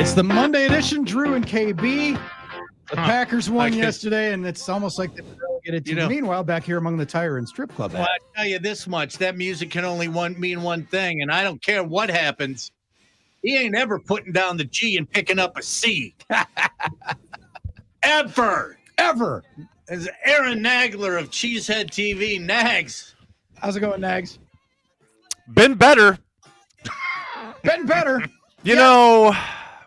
It's the Monday edition, Drew and KB. The Packers won yesterday, and it's almost like they were relegated to. Meanwhile, back here among the tire and strip club. Well, I tell you this much: that music can only mean one thing, and I don't care what happens. He ain't ever putting down the G and picking up a C. Ever. As Aaron Nagler of Cheesehead TV. Nags. How's it going, Nags? Been better. You know,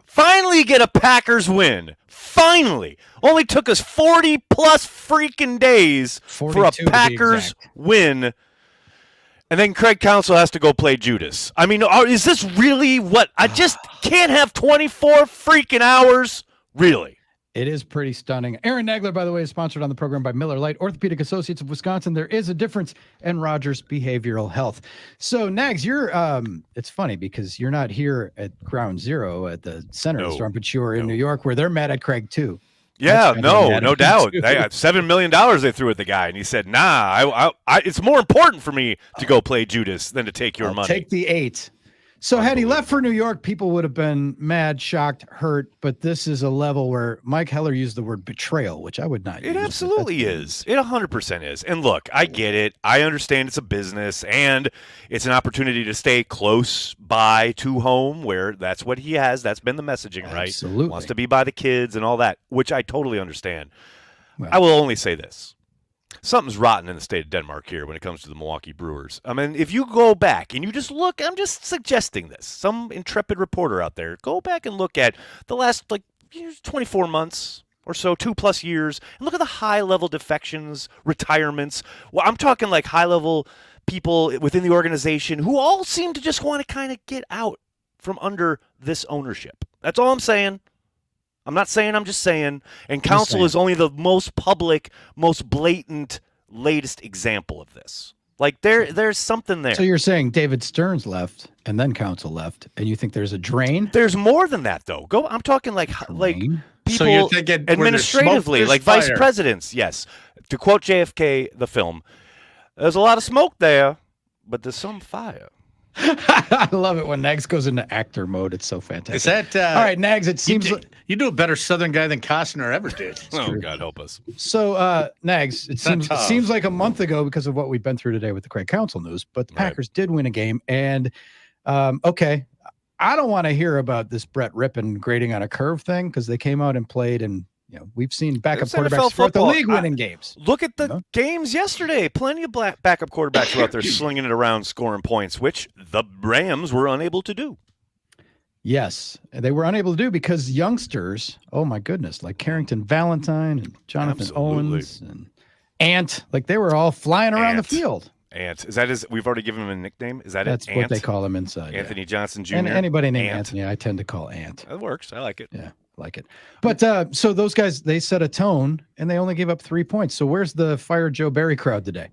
finally get a Packers win. Finally. Only took us 40 plus freaking days for a Packers win. And then Craig Counsell has to go play Judas. I mean, is this really what? I just can't have 24 freaking hours? Really? It is pretty stunning. Aaron Nagler, by the way, is sponsored on the program by Miller Lite, Orthopedic Associates of Wisconsin. There is a difference, and Rogers Behavioral Health. So, Nags, you're it's funny because you're not here at Ground Zero at the center of the storm, but you're in New York where they're mad at Craig too. Yeah, no doubt. They got $7 million they threw at the guy, and he said, nah, it's more important for me to go play Judas than to take your money. Take the 8. So had he left for New York, people would have been mad, shocked, hurt. But this is a level where Mike Heller used the word betrayal, which I would not use. It absolutely is. It 100% is. And look, I get it. I understand it's a business, and it's an opportunity to stay close by to home, where that's what he has. That's been the messaging, right? Absolutely. Wants to be by the kids and all that, which I totally understand. Well, I will only say this. Something's rotten in the state of Denmark here when it comes to the Milwaukee Brewers. I mean, if you go back and you just look, I'm just suggesting this. Some intrepid reporter out there, go back and look at the last 24 months or so, 2+ years, and look at the high-level defections, retirements. Well, I'm talking like high-level people within the organization who all seem to just want to kind of get out from under this ownership. That's all I'm saying. I'm not saying, I'm just saying. And Counsell is only the most public, most blatant, latest example of this. Like, there's something there. So you're saying David Stearns left and then Counsell left, and you think there's a drain? There's more than that, though. I'm talking like people so you're thinking administratively, like vice presidents. Yes. To quote JFK, the film, there's a lot of smoke there, but there's some fire. I love it when Nags goes into actor mode. It's so fantastic. Is that all right, Nags? It seems you do a better Southern guy than Costner ever did. Oh, God help us. So, Nags, it seems like a month ago because of what we've been through today with the Craig Counsell news, but the Packers did win a game. And, okay, I don't want to hear about this Brett Rippon grading on a curve thing because they came out and played, and we've seen backup quarterbacks throughout the league winning games. Look at the games yesterday. Plenty of backup quarterbacks were out there slinging it around, scoring points, which the Rams were unable to do. Yes, they were unable to do because youngsters, oh my goodness, like Carrington Valentine and Jonathan Owens and Ant, like they were all flying around the field. Ant. Is that his? We've already given him a nickname. Is that That's Ant? what they call him inside. Anthony Johnson Jr. And anybody named Anthony, I tend to call Ant. That works. I like it. Yeah, like it. But so those guys, they set a tone and they only gave up 3 points. So where's the Fire Joe Barry crowd today?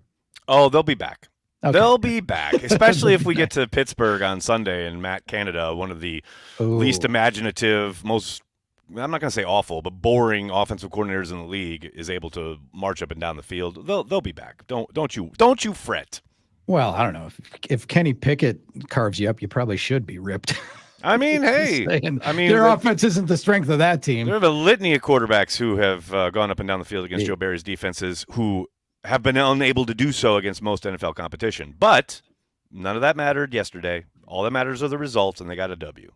Oh, they'll be back. Okay. They'll be back, especially if we get to Pittsburgh on Sunday and Matt Canada, one of the least imaginative, most, I'm not going to say awful, but boring offensive coordinators in the league, is able to march up and down the field. They'll be back. Don't you fret. Well, I don't know. If Kenny Pickett carves you up, you probably should be ripped. I mean, hey, their offense isn't the strength of that team. There have a litany of quarterbacks who have gone up and down the field against Joe Barry's defenses who have been unable to do so against most NFL competition. But none of that mattered yesterday. All that matters are the results, and they got a W.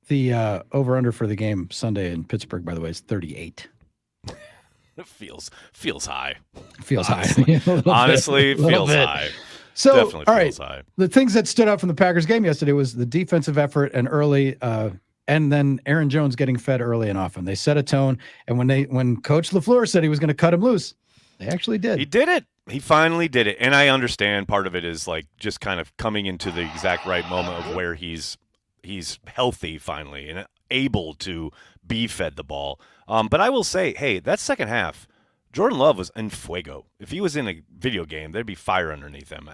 The over-under for the game Sunday in Pittsburgh, by the way, is 38. It feels high. Feels honestly. high. Honestly, feels high. So, definitely all feels right, high. The things that stood out from the Packers game yesterday was the defensive effort and early, and then Aaron Jones getting fed early and often. They set a tone, and when Coach LaFleur said he was going to cut him loose, they actually did. He did it. He finally did it. And I understand part of it is like just kind of coming into the exact right moment of where he's healthy finally and able to be fed the ball. But I will say, hey, that second half, Jordan Love was en fuego. If he was in a video game, there'd be fire underneath him.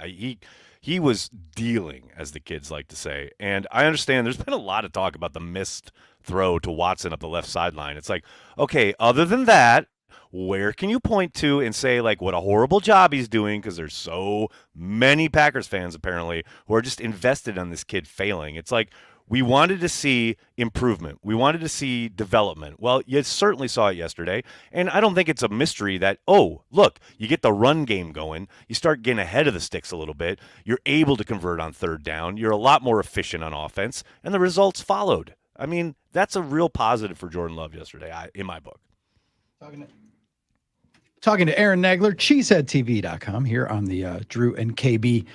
He was dealing, as the kids like to say. And I understand there's been a lot of talk about the missed throw to Watson up the left sideline. It's like, okay, other than that, where can you point to and say, like, what a horrible job he's doing? Because there's so many Packers fans, apparently, who are just invested on this kid failing. It's like, We wanted to see improvement. We wanted to see development. Well, you certainly saw it yesterday. And I don't think it's a mystery that, oh, look, you get the run game going. You start getting ahead of the sticks a little bit. You're able to convert on third down. You're a lot more efficient on offense. And the results followed. I mean, that's a real positive for Jordan Love yesterday, in my book. Talking to Aaron Nagler, cheeseheadtv.com here on the Drew and KB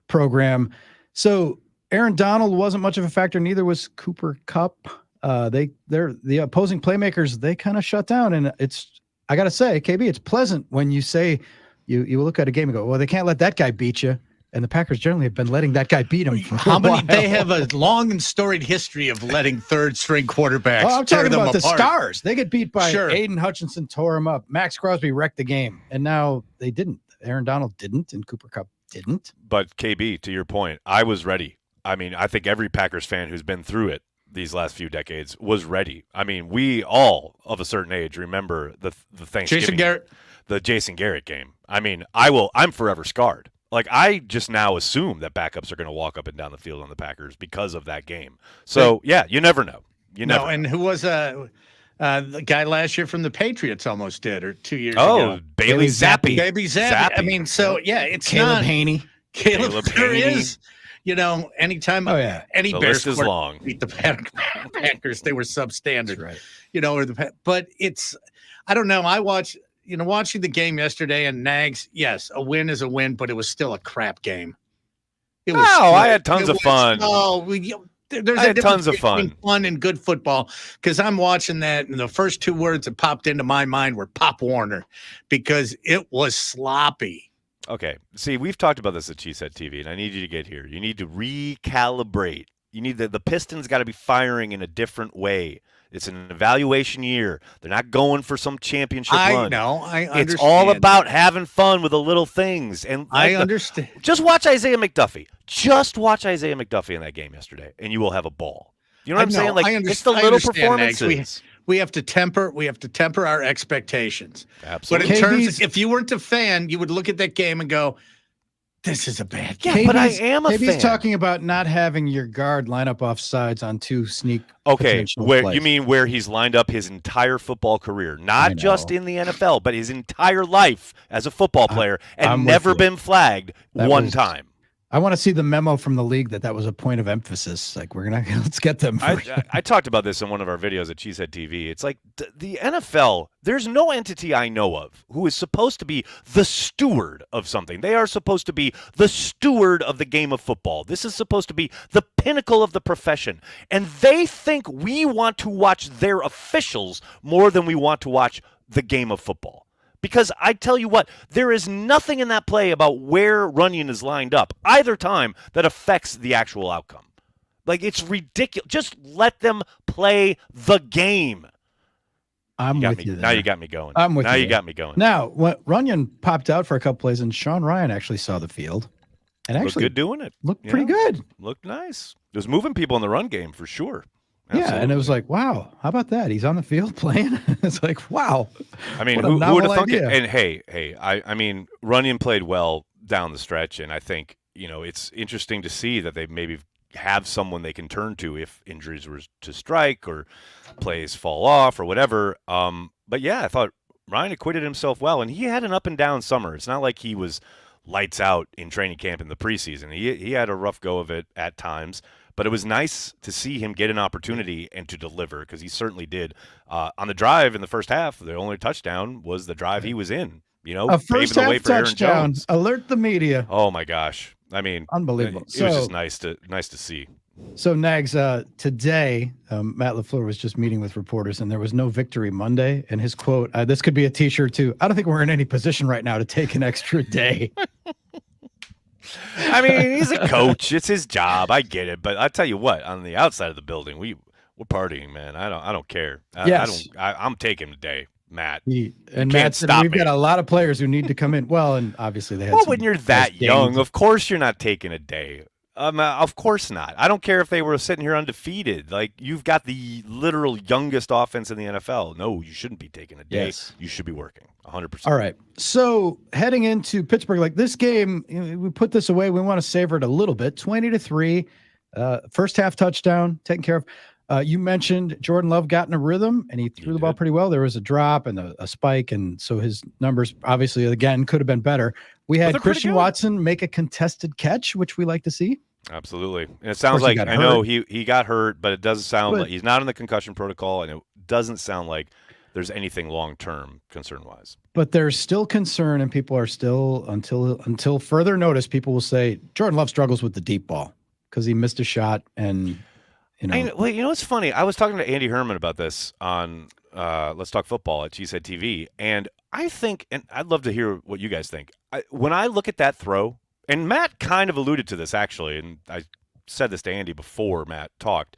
program. So Aaron Donald wasn't much of a factor. Neither was Cooper Kupp. They're the opposing playmakers. They kind of shut down, and I got to say, KB, it's pleasant when you say you look at a game and go, well, they can't let that guy beat you. And the Packers generally have been letting that guy beat them. How many? They have a long and storied history of letting third-string quarterbacks. I'm talking about the apart. stars. They get beat by Sure. Aiden Hutchinson, tore him up. Max Crosby wrecked the game, and now they didn't. Aaron Donald didn't, and Cooper Kupp didn't. But KB, to your point, I was ready. I mean, I think every Packers fan who's been through it these last few decades was ready. I mean, we all of a certain age remember the Thanksgiving, the Jason Garrett game. I mean, I'm forever scarred. Like, I just now assume that backups are going to walk up and down the field on the Packers because of that game. So, yeah, you never know. You never know. And who was the guy last year from the Patriots almost did, or 2 years ago? ago? Bailey Zappi. Baby Zappi. I mean, so, yeah, it's Caleb not. Haney. Caleb there Haney. Is. Anytime any the Bears list is long. beat the Packers, they were substandard. Right. But it's, I don't know. I watched, watching the game yesterday, and Nags, yes, a win is a win, but it was still a crap game. I had tons of fun. There's I had tons of fun and good football, because I'm watching that, and the first two words that popped into my mind were Pop Warner, because it was sloppy. Okay. See, we've talked about this at Cheesehead TV, and I need you to get here. You need to recalibrate. You need the Pistons got to be firing in a different way. It's an evaluation year. They're not going for some championship run. I know. I understand. It's all about having fun with the little things. And I understand. Just watch Isaiah McDuffie. Just watch Isaiah McDuffie in that game yesterday, and you will have a ball. You know what I'm saying? Like, it's the little performances. We have to temper our expectations. Absolutely. But in terms, if you weren't a fan, you would look at that game and go, this is a bad game. Yeah, but I am a fan. He's talking about not having your guard line up off sides on two sneak. Okay, you mean where he's lined up his entire football career, not just in the NFL, but his entire life as a football player, and never been flagged one time. I want to see the memo from the league that was a point of emphasis. Like, let's get them. I talked about this in one of our videos at Cheesehead TV. It's like the NFL, there's no entity I know of who is supposed to be the steward of something. They are supposed to be the steward of the game of football. This is supposed to be the pinnacle of the profession. And they think we want to watch their officials more than we want to watch the game of football. Because I tell you what, there is nothing in that play about where Runyon is lined up either time that affects the actual outcome. Like, it's ridiculous. Just let them play the game. I'm with you there. Now you got me going. I'm with you. Now you got me going. Now, when Runyon popped out for a couple plays, and Sean Ryan actually saw the field. And actually looked good doing it. Looked pretty good. Looked nice. It was moving people in the run game for sure. Absolutely. Yeah, and it was like, wow, how about that? He's on the field playing. It's like, wow. I mean, who would have thunk it? And hey, I mean, Runyon played well down the stretch, and I think, it's interesting to see that they maybe have someone they can turn to if injuries were to strike or plays fall off or whatever. But yeah, I thought Ryan acquitted himself well, and he had an up and down summer. It's not like he was lights out in training camp in the preseason. He had a rough go of it at times. But it was nice to see him get an opportunity and to deliver, because he certainly did. On the drive in the first half, the only touchdown was the drive he was in. A first half touchdown. Alert the media. Oh my gosh! I mean, unbelievable. It was just nice to see. So Nags, today Matt LaFleur was just meeting with reporters, and there was no Victory Monday. And his quote: "This could be a T-shirt too. I don't think we're in any position right now to take an extra day." I mean, he's a coach. It's his job. I get it. But I tell you what, on the outside of the building, we're partying, man. I don't care. I'm taking the day, Matt. And Matt said we've got a lot of players who need to come in. Well, and obviously they had. Well, when you're that young, of course you're not taking a day. Of course not. I don't care if they were sitting here undefeated. Like, you've got the literal youngest offense in the NFL. No, you shouldn't be taking a day. Yes. You should be working 100%. All right. So heading into Pittsburgh, like this game, we put this away. We want to savor it a little bit. 20-3. First half touchdown taken care of. You mentioned Jordan Love got in a rhythm and he threw the ball pretty well. There was a drop and a spike, and so his numbers obviously again could have been better. We had Christian Watson make a contested catch, which we like to see. Absolutely. And it sounds like, I know he got hurt, but it does sound like he's not in the concussion protocol, and it doesn't sound like there's anything long-term concern-wise. But there's still concern, and people are still, until further notice, people will say Jordan Love struggles with the deep ball because he missed a shot. And, you know. It's funny. I was talking to Andy Herman about this on Let's Talk Football at Cheesehead TV, and I think, and I'd love to hear what you guys think. When I look at that throw, and Matt kind of alluded to this, actually, and I said this to Andy before Matt talked,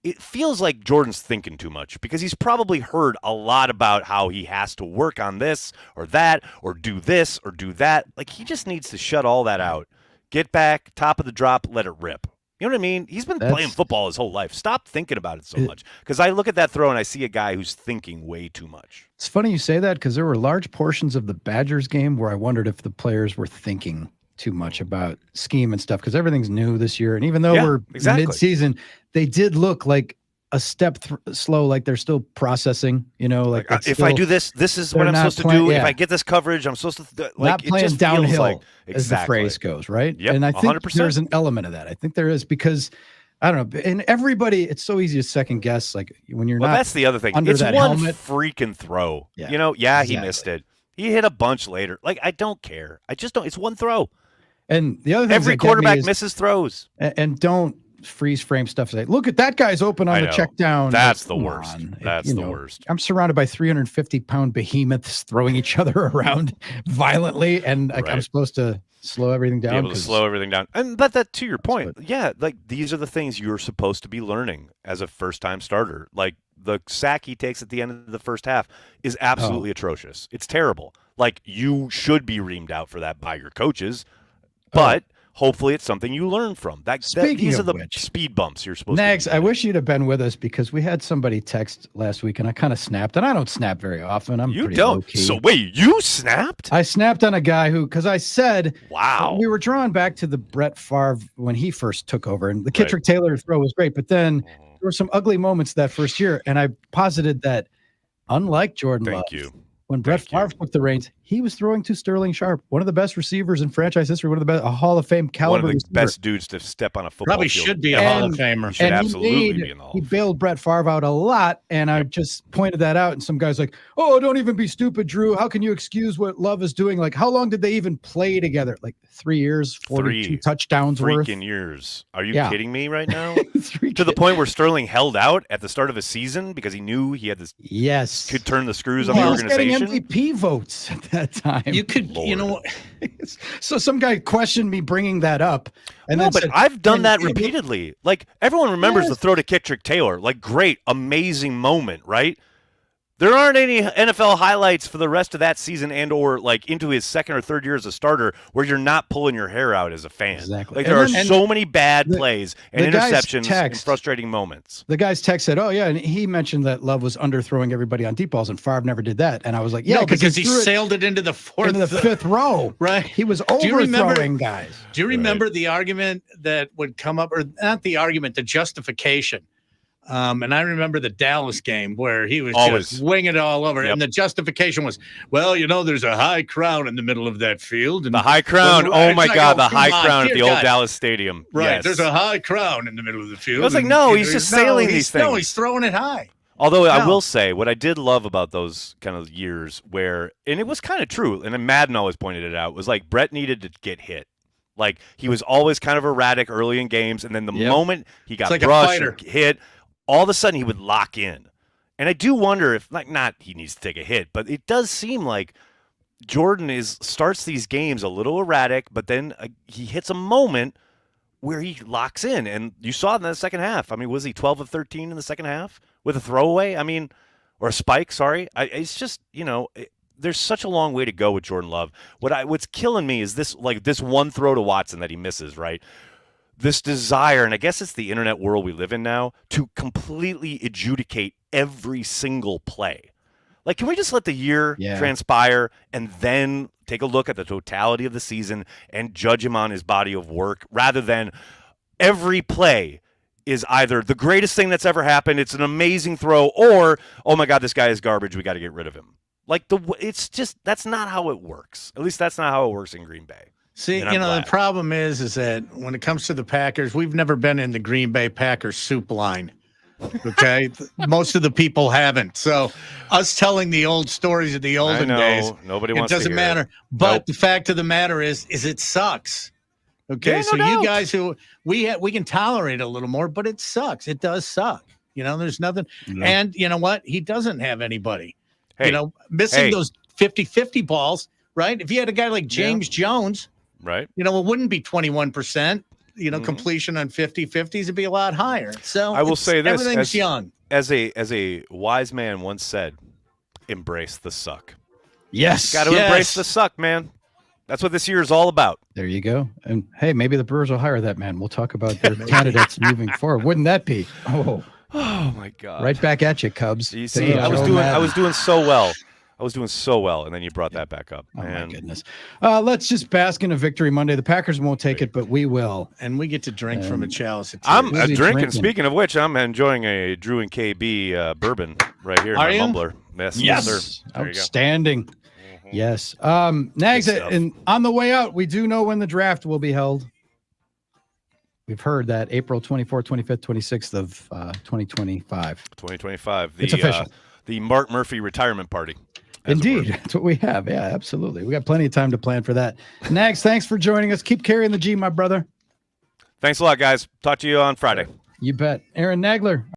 it feels like Jordan's thinking too much because he's probably heard a lot about how he has to work on this or that or do this or do that. Like, he just needs to shut all that out. Get back, top of the drop, let it rip. You know what I mean? He's been playing football his whole life. Stop thinking about it so much. Because I look at that throw and I see a guy who's thinking way too much. It's funny you say that because there were large portions of the Badgers game where I wondered if the players were thinking too much about scheme and stuff because everything's new this year. And even though we're mid-season, they did look like a step slow, like they're still processing, like if I do this, this is what I'm supposed to do. If I get this coverage, I'm supposed to not playing downhill, as the phrase goes, right? Yep, and I think 100%. there's an element of that. I think there is because I don't know. And everybody, it's so easy to second guess. Like when you're not. That's the other thing. Under it's that one helmet. Freaking throw. Yeah, He missed it. He hit a bunch later. Like, I don't care. I just don't. It's one throw. And the other thing, every quarterback misses throws. And don't freeze frame stuff. Say, look at that guy's open on the check down. That's the worst. That's the worst. I'm surrounded by 350-pound behemoths throwing each other around violently, and I'm supposed to slow everything down. Be able to slow everything down. But that, to your point, like these are the things you're supposed to be learning as a first-time starter. Like the sack he takes at the end of the first half is absolutely atrocious. It's terrible. Like, you should be reamed out for that by your coaches. But hopefully it's something you learn from. These are the speed bumps you're supposed to Nags, I wish you'd have been with us because we had somebody text last week and I kind of snapped. And I don't snap very often. You don't? So wait, you snapped? I snapped on a guy because I said, wow. We were drawn back to the Brett Favre when he first took over. And the Kittrick Taylor throw was great. But then there were some ugly moments that first year. And I posited that unlike Jordan Love, when Brett Favre took the reins, he was throwing to Sterling Sharp, one of the best receivers in franchise history, one of the best, a Hall of Fame caliber. One of the best dudes to step on a football field. Should be a Hall of Famer. He should absolutely be in the Hall of Fame. He bailed Brett Favre out a lot, and I just pointed that out. And some guys like, oh, don't even be stupid, Drew. How can you excuse what Love is doing? Like, how long did they even play together? Like 3 years, 42 touchdowns worth. Freaking years. Are you kidding me right now? To the point where Sterling held out at the start of a season because he knew he had this. Yes. Could turn the screws on the organization. He was getting MVP votes at that time. You could, you know what? So some guy questioned me bringing that up. And but I've done that repeatedly. Like, everyone remembers the throw to Kittrick Taylor. Like, great, amazing moment, right? There aren't any NFL highlights for the rest of that season and or like into his second or third year as a starter where you're not pulling your hair out as a fan. Exactly. Like, there are so many bad plays and interceptions and frustrating moments. The guy's text said, oh, yeah, and he mentioned that Love was underthrowing everybody on deep balls, and Favre never did that. And I was like, yeah, because he sailed it into the fifth row. Right. He was overthrowing guys. Do you remember the argument that would come up, or not the argument, the justification? And I remember the Dallas game where he was just winging it all over. And the justification was, well, there's a high crown in the middle of that field. And the high crown. Oh, my God. The high crown at the old Dallas Stadium. Right. Yes. There's a high crown in the middle of the field. I was like, no, he's just sailing these things. No, he's throwing it high. Although I will say, what I did love about those kind of years where, and it was kind of true, and Madden always pointed it out, was like Brett needed to get hit. Like, he was always kind of erratic early in games, and then the moment he got brushed or hit, all of a sudden he would lock in. And I do wonder if, like, not he needs to take a hit, but it does seem like Jordan starts these games a little erratic, but then he hits a moment where he locks in. And you saw it in the second half. I mean, was he 12 of 13 in the second half with a throwaway? I mean, or a spike, sorry. It's just, there's such a long way to go with Jordan Love. What's killing me is this one throw to Watson that he misses, right? This desire, and I guess it's the internet world we live in now, to completely adjudicate every single play. Like, can we just let the year transpire and then take a look at the totality of the season and judge him on his body of work rather than every play is either the greatest thing that's ever happened, it's an amazing throw, or, oh my God, this guy is garbage, we got to get rid of him. Like, it's just, that's not how it works. At least that's not how it works in Green Bay. See, the problem is that when it comes to the Packers, we've never been in the Green Bay Packers soup line. Okay. Most of the people haven't. So us telling the old stories of the olden days, nobody wants it doesn't matter. But the fact of the matter is it sucks. Okay. Yeah, so no doubt. You guys who we can tolerate a little more, but it sucks. It does suck. There's nothing. No. And you know what? He doesn't have anybody. Hey, missing those 50-50 balls, right? If you had a guy like James Jones, right? It wouldn't be 21%, completion on 50-50s, it'd be a lot higher. So I will say this, everything's young. As a wise man once said, embrace the suck. Yes. Got to embrace the suck, man. That's what this year is all about. There you go. And hey, maybe the Brewers will hire that man. We'll talk about their candidates moving forward. Wouldn't that be? Oh my God! Right back at you, Cubs. You see, I was doing so well. I was doing so well, and then you brought that back up. Oh my goodness! Let's just bask in a victory Monday. The Packers won't take it, but we will, and we get to drink from a chalice. I'm drinking. Speaking of which, I'm enjoying a Drew and KB bourbon right here in my mumbler. Yes, sir. Outstanding. Yes. Nags, and on the way out, we do know when the draft will be held. We've heard that April 24th, 25th, 26th of 2025. 2025. It's official. The Mark Murphy retirement party. Indeed. That's what we have. Yeah, absolutely. We got plenty of time to plan for that. Nags, thanks for joining us. Keep carrying the G, my brother. Thanks a lot, guys. Talk to you on Friday. You bet. Aaron Nagler.